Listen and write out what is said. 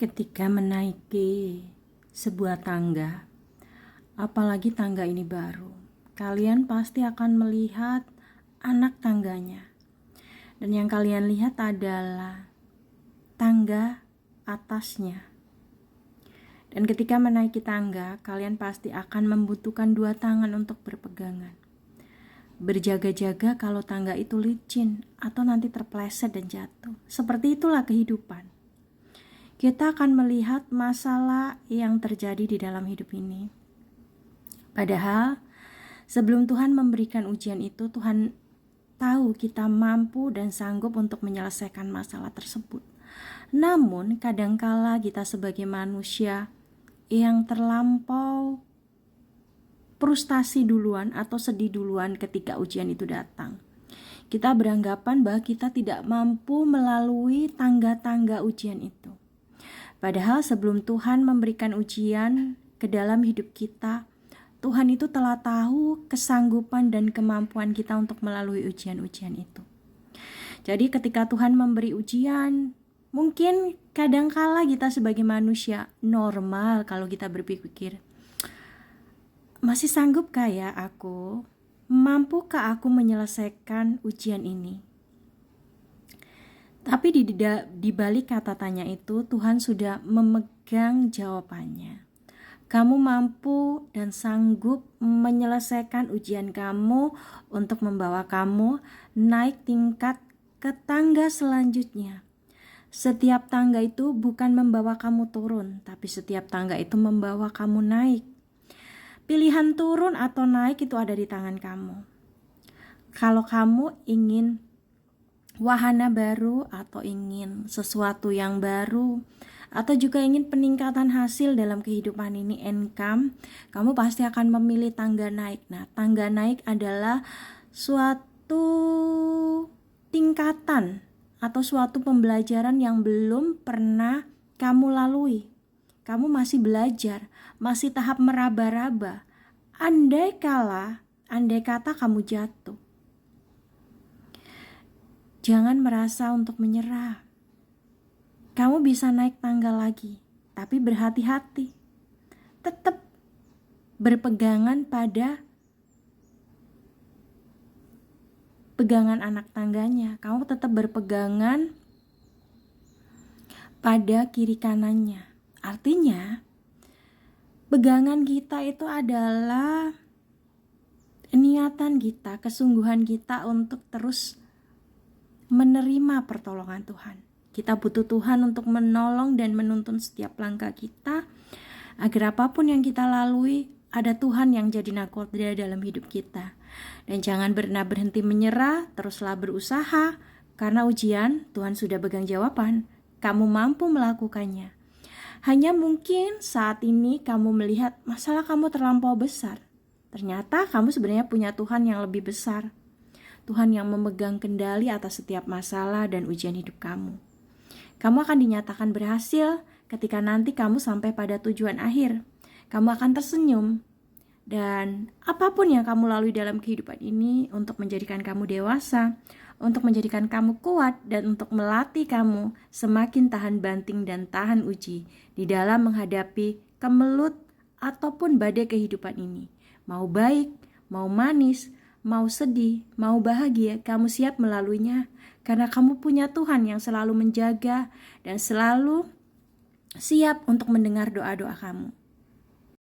Ketika menaiki sebuah tangga, apalagi tangga ini baru, kalian pasti akan melihat anak tangganya. Dan yang kalian lihat adalah tangga atasnya. Dan ketika menaiki tangga, kalian pasti akan membutuhkan dua tangan untuk berpegangan. Berjaga-jaga kalau tangga itu licin atau nanti terpleset dan jatuh. Seperti itulah kehidupan. Kita akan melihat masalah yang terjadi di dalam hidup ini. Padahal sebelum Tuhan memberikan ujian itu, Tuhan tahu kita mampu dan sanggup untuk menyelesaikan masalah tersebut. Namun kadangkala kita sebagai manusia yang terlampau frustasi duluan atau sedih duluan ketika ujian itu datang. Kita beranggapan bahwa kita tidak mampu melalui tangga-tangga ujian itu. Padahal sebelum Tuhan memberikan ujian ke dalam hidup kita, Tuhan itu telah tahu kesanggupan dan kemampuan kita untuk melalui ujian-ujian itu. Jadi ketika Tuhan memberi ujian, mungkin kadangkala kita sebagai manusia normal kalau kita berpikir, masih sanggupkah ya aku? Mampukah aku menyelesaikan ujian ini? Tapi di balik kata tanya itu, Tuhan sudah memegang jawabannya. Kamu mampu dan sanggup menyelesaikan ujian kamu untuk membawa kamu naik tingkat ke tangga selanjutnya. Setiap tangga itu bukan membawa kamu turun, tapi setiap tangga itu membawa kamu naik. Pilihan turun atau naik itu ada di tangan kamu. Kalau kamu ingin wahana baru atau ingin sesuatu yang baru atau juga ingin peningkatan hasil dalam kehidupan ini, income, kamu pasti akan memilih tangga naik. Nah, tangga naik adalah suatu tingkatan atau suatu pembelajaran yang belum pernah kamu lalui. Kamu masih belajar, masih tahap meraba-raba. Andai kata kamu jatuh, jangan merasa untuk menyerah. Kamu bisa naik tangga lagi, tapi berhati-hati. Tetap berpegangan pada pegangan anak tangganya. Kamu tetap berpegangan pada kiri kanannya. Artinya, pegangan kita itu adalah niatan kita, kesungguhan kita untuk terus menerima pertolongan Tuhan. Kita butuh Tuhan untuk menolong dan menuntun setiap langkah kita, agar apapun yang kita lalui, ada Tuhan yang jadi nakoda dalam hidup kita. Dan jangan pernah berhenti menyerah, teruslah berusaha, karena ujian Tuhan sudah pegang jawaban. Kamu mampu melakukannya. Hanya mungkin saat ini kamu melihat masalah kamu terlampau besar. Ternyata kamu sebenarnya punya Tuhan yang lebih besar. Tuhan yang memegang kendali atas setiap masalah dan ujian hidup kamu. Kamu akan dinyatakan berhasil ketika nanti kamu sampai pada tujuan akhir. Kamu akan tersenyum. Dan apapun yang kamu lalui dalam kehidupan ini untuk menjadikan kamu dewasa, untuk menjadikan kamu kuat, dan untuk melatih kamu semakin tahan banting dan tahan uji di dalam menghadapi kemelut ataupun badai kehidupan ini. Mau baik, mau manis, mau sedih, mau bahagia, kamu siap melaluinya karena kamu punya Tuhan yang selalu menjaga dan selalu siap untuk mendengar doa-doa kamu.